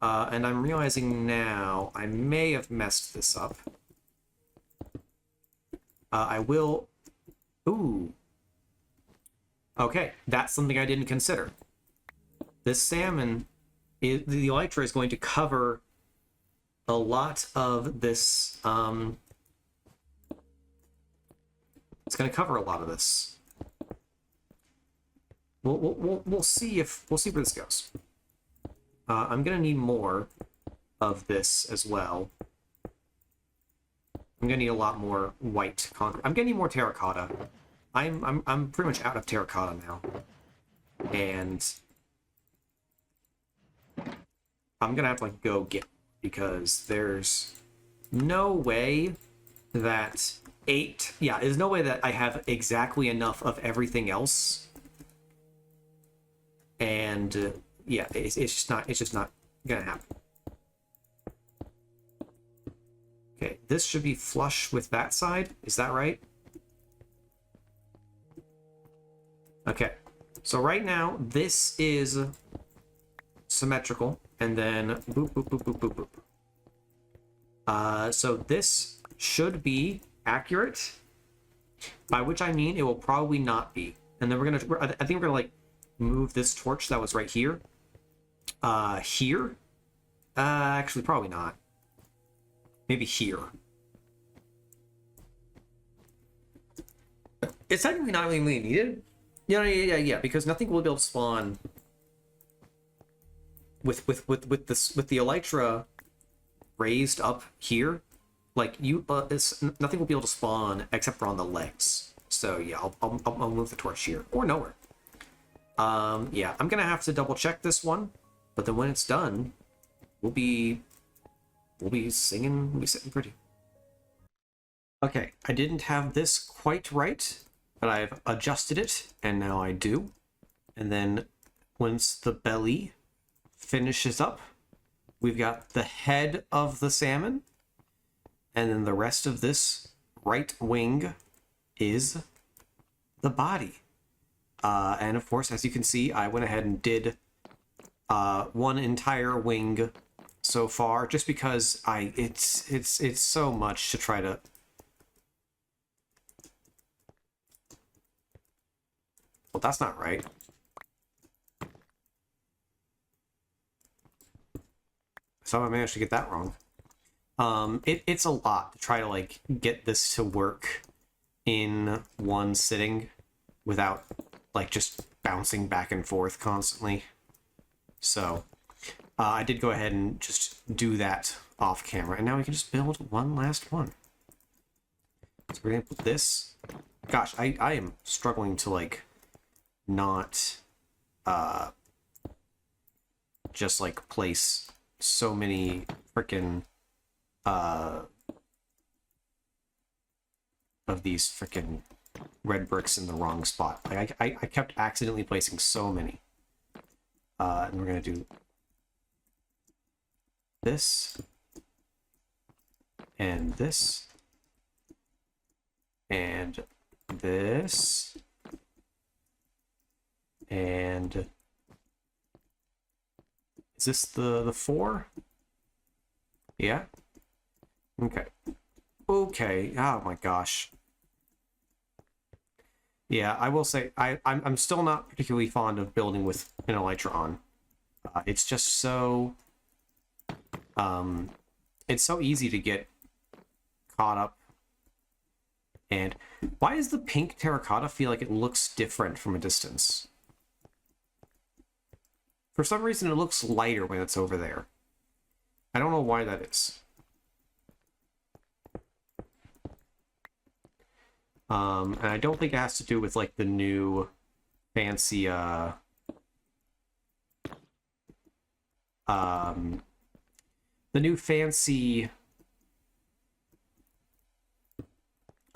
and I'm realizing now I may have messed this up. I will... Ooh. Okay, that's something I didn't consider. This salmon, the elytra is going to cover a lot of this. It's going to cover a lot of this. We'll see where this goes. I'm going to need more of this as well. I'm going to need a lot more white concrete. I'm going to need more terracotta. I'm pretty much out of terracotta now, and I'm gonna have to like go get, because there's no way that there's no way that I have exactly enough of everything else, and yeah, it's just not gonna happen. Okay, this should be flush with that side. Is that right? Okay, so right now, this is symmetrical, and then boop, boop, boop, boop, boop, boop. So this should be accurate, by which I mean it will probably not be. And then I think we're gonna like move this torch that was right here, here. Actually, probably not. Maybe here. It's technically not really needed. Yeah, because nothing will be able to spawn with the elytra raised up here. Like nothing will be able to spawn except for on the legs. So yeah, I'll move the torch here or nowhere. Yeah, I'm gonna have to double check this one, but then when it's done, we'll be singing, we'll be sitting pretty. Okay, I didn't have this quite right, but I've adjusted it, and now I do. And then once the belly finishes up, we've got the head of the salmon, and then the rest of this right wing is the body. And of course, as you can see, I went ahead and did one entire wing so far, just because it's so much to try to... Well, that's not right. So I managed to get that wrong. It's a lot to try to like get this to work in one sitting without like just bouncing back and forth constantly. So I did go ahead and just do that off camera, and now we can just build one last one. So we're gonna put this. Gosh, I am struggling to like not just like place so many freaking of these freaking red bricks in the wrong spot. Like I kept accidentally placing so many. And we're gonna do this and this And this. And is this the 4? Yeah. Okay. Okay. Oh my gosh. Yeah, I will say I'm still not particularly fond of building with an elytra on. It's just so it's so easy to get caught up. And why does the pink terracotta feel like it looks different from a distance? For some reason, it looks lighter when it's over there. I don't know why that is. And I don't think it has to do with like the new fancy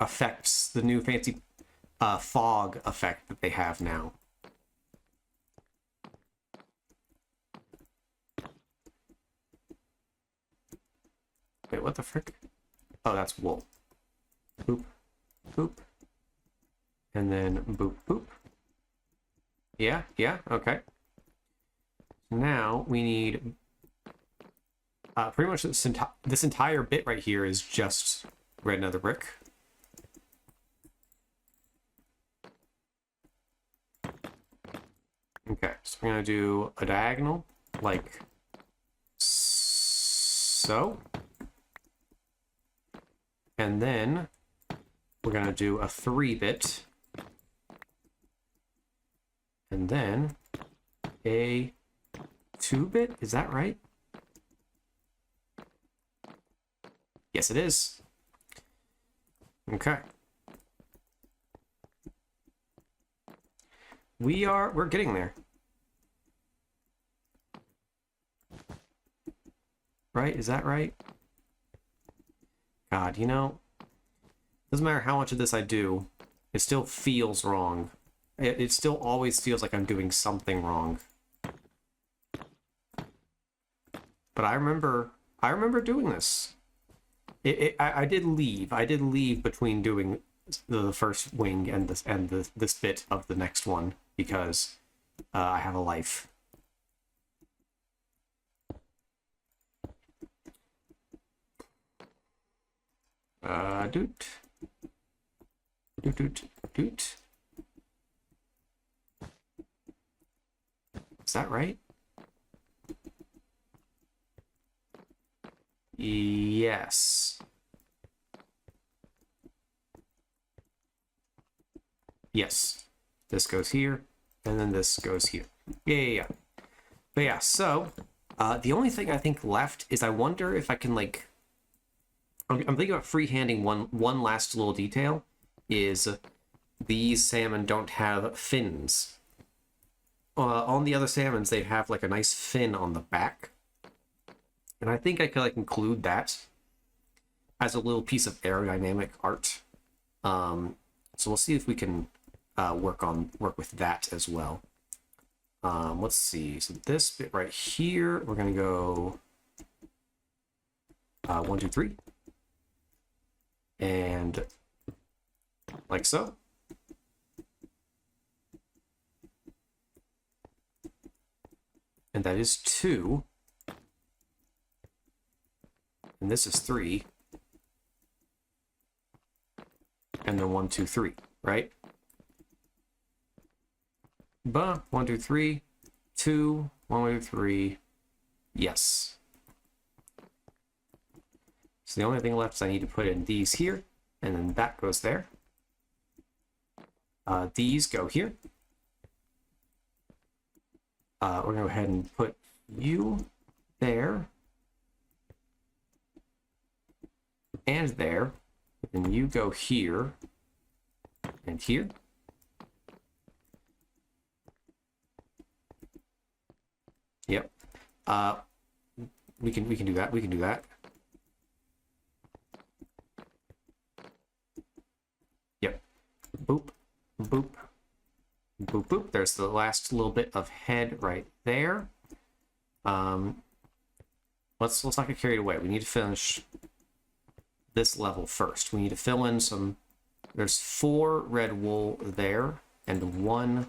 effects, the new fancy fog effect that they have now. Wait, what the frick? Oh, that's wool. Boop, boop. And then boop, boop. Yeah, yeah, okay. Now we need pretty much this entire bit right here is just red nether brick. Okay, so we're gonna do a diagonal like so. And then we're gonna do a 3-bit. And then a 2-bit, is that right? Yes, it is. Okay. We're getting there. Right? Is that right? God, you know, doesn't matter how much of this I do, it still feels wrong. It still always feels like I'm doing something wrong. But I remember doing this. I did leave. I did leave between doing the first wing and this bit of the next one because I have a life. Doot. Doot, doot, doot. Is that right? Yes. Yes. This goes here, and then this goes here. Yeah. But yeah, so the only thing I think left is I wonder if I can like I'm thinking about freehanding one last little detail is these salmon don't have fins. On the other salmons, they have like a nice fin on the back. And I think I could like include that as a little piece of aerodynamic art. So we'll see if we can work with that as well. Let's see. So this bit right here, we're gonna go 1, 2, 3. And like so. And that is 2. And this is 3. And then 1, 2, 3, right? But 1, 2, 3, 2, 1, 2, 3. Yes. So the only thing left is I need to put in these here, and then that goes there. These go here. We're going to go ahead and put you there. And there. And you go here. And here. Yep. We can do that. We can do that. Yep. Boop. Boop. Boop, boop. There's the last little bit of head right there. Let's not get carried away. We need to finish this level first. We need to fill in some There's 4 red wool there and 1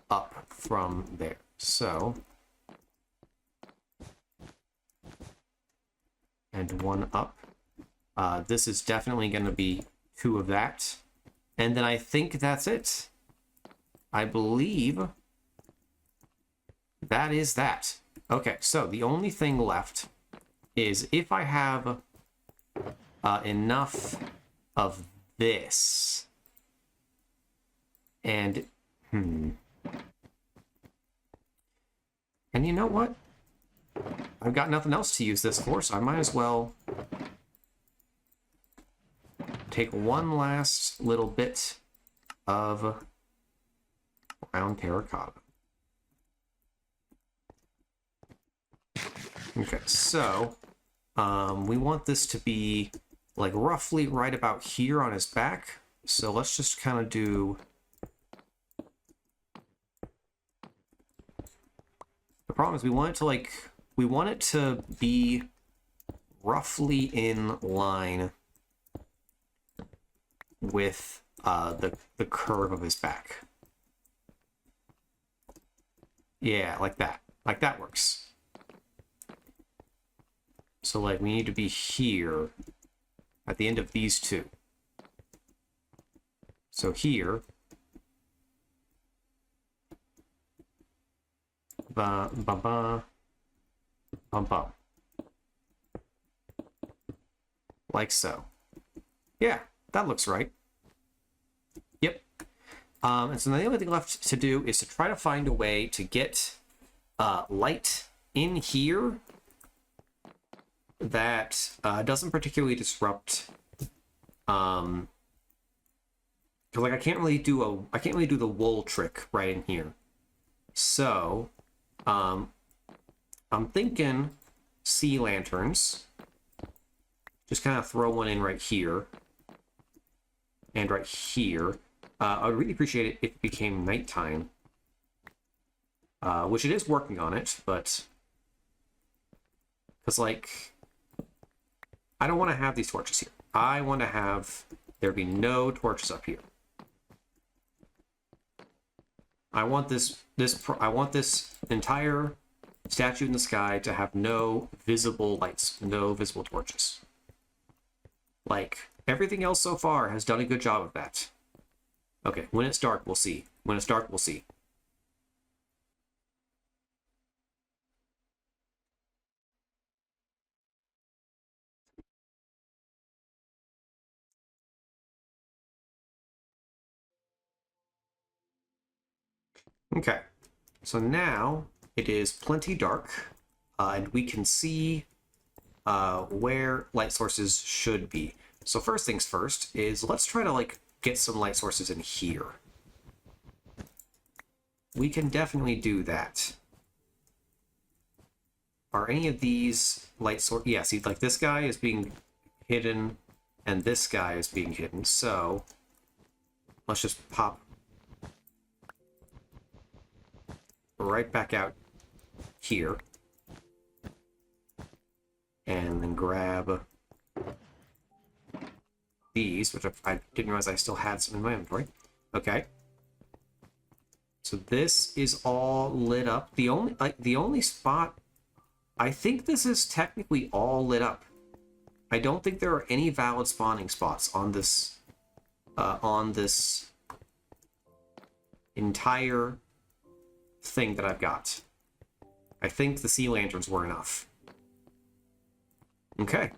up from there. So, and 1 up. This is definitely going to be 2 of that. And then I think that's it. I believe that is that. Okay, so the only thing left is if I have enough of this. And, And you know what? I've got nothing else to use this for, so I might as well take one last little bit of brown terracotta. Okay, so we want this to be like roughly right about here on his back. So let's just kind of do... The problem is we want it to be roughly in line with the curve of his back. Yeah, like that. Like that works. So like we need to be here at the end of these two. So here, ba ba ba, bum bum, like so. Yeah, that looks right. Yep. And so the only thing left to do is to try to find a way to get light in here that doesn't particularly disrupt. Because like I can't really do the wool trick right in here. So I'm thinking sea lanterns. Just kind of throw one in right here and right here. I would really appreciate it if it became nighttime, which it is working on it, but because like I don't want to have these torches here. I want to have there be no torches up here. I want this entire statue in the sky to have no visible lights, no visible torches. Like, everything else so far has done a good job of that. Okay, when it's dark, we'll see. When it's dark, we'll see. Okay, so now it is plenty dark, and we can see where light sources should be. So first things first is let's try to like get some light sources in here. We can definitely do that. Are any of these light sources? Yeah, see, like this guy is being hidden and this guy is being hidden. So let's just pop right back out here. And then grab these, which I didn't realize I still had some in my inventory. Okay. So this is all lit up. The only spot, I think this is technically all lit up. I don't think there are any valid spawning spots on this entire thing that I've got. I think the sea lanterns were enough. Okay.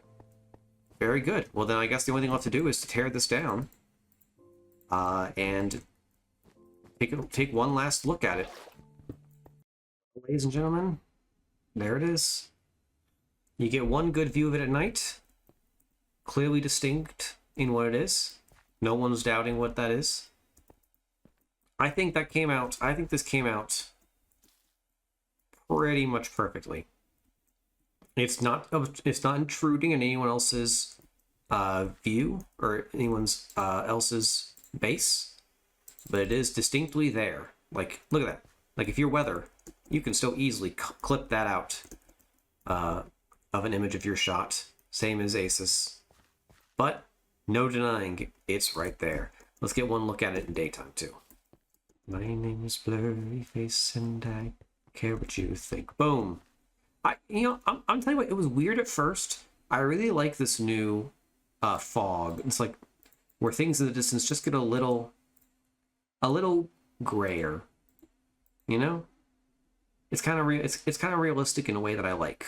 Very good. Well, then I guess the only thing left to do is to tear this down and take one last look at it. Ladies and gentlemen, there it is. You get one good view of it at night. Clearly distinct in what it is. No one's doubting what that is. I think this came out pretty much perfectly. It's not intruding in anyone else's view or anyone's else's base, but it is distinctly there. Like, look at that. Like, if you're weather, you can still easily clip that out of an image of your shot. Same as Asus. But No denying it's right there. Let's get one look at it in daytime, too. My name is Blurry Face, and I care what you think. Boom. I'm telling you what, it was weird at first. I really like this new fog. It's like where things in the distance just get a little grayer. You know? It's kind of it's kind of realistic in a way that I like.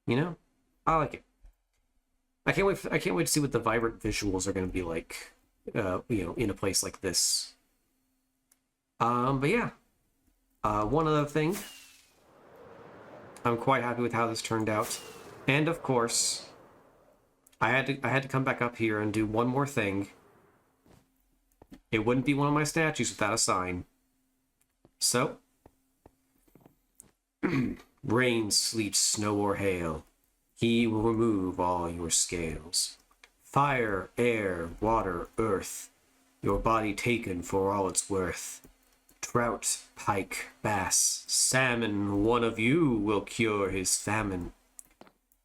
You know? I like it. I can't wait to see what the vibrant visuals are going to be like, in a place like this. But yeah. One other thing. I'm quite happy with how this turned out. And of course, I had to come back up here and do one more thing. It wouldn't be one of my statues without a sign. So, rain, sleet, snow, or hail, he will remove all your scales. Fire, air, water, earth, your body taken for all it's worth. Trout, pike, bass, salmon, one of you will cure his famine.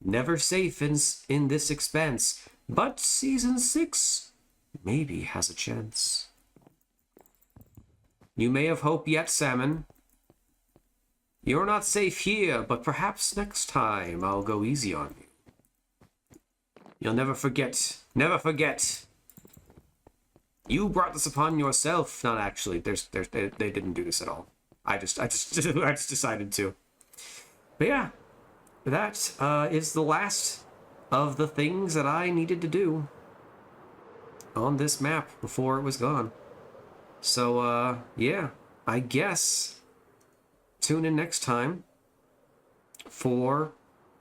Never safe in this expanse, but season 6 maybe has a chance. You may have hope yet, salmon. You're not safe here, but perhaps next time I'll go easy on you. You'll never forget, never forget. You brought this upon yourself. Not actually. They didn't do this at all. I just decided to. But yeah, that is the last of the things that I needed to do on this map before it was gone. So yeah, I guess tune in next time for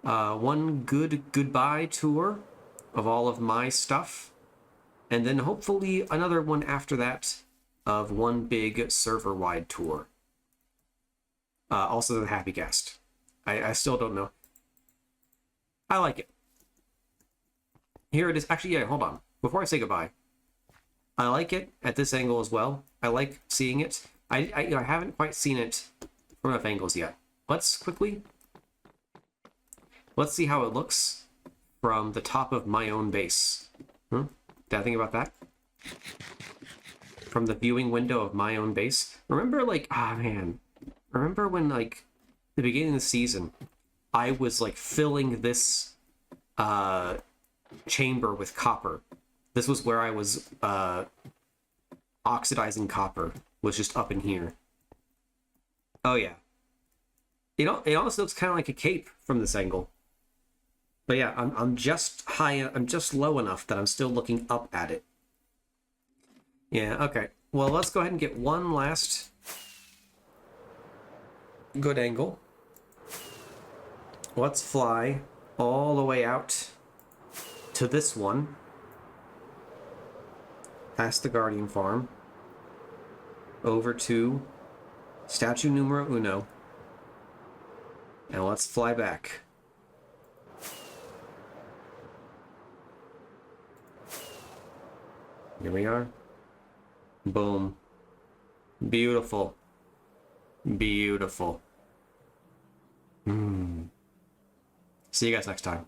one goodbye tour of all of my stuff. And then hopefully another one after that of one big server-wide tour. Also the Happy Guest. I still don't know. I like it. Here it is. Actually, yeah, hold on. Before I say goodbye. I like it at this angle as well. I like seeing it. I haven't quite seen it from enough angles yet. Let's see how it looks from the top of my own base. Did I think about that? From the viewing window of my own base. Remember, like, remember when, like, the beginning of the season, I was, like, filling this chamber with copper. This was where I was oxidizing copper, was just up in here. Oh, yeah. It also looks kind of like a cape from this angle. But yeah, I'm just low enough that I'm still looking up at it. Yeah, okay. Well, let's go ahead and get one last good angle. Let's fly all the way out to this one. Past the Guardian Farm. Over to statue numero uno. And let's fly back. Here we are. Boom. Beautiful. Beautiful. See you guys next time.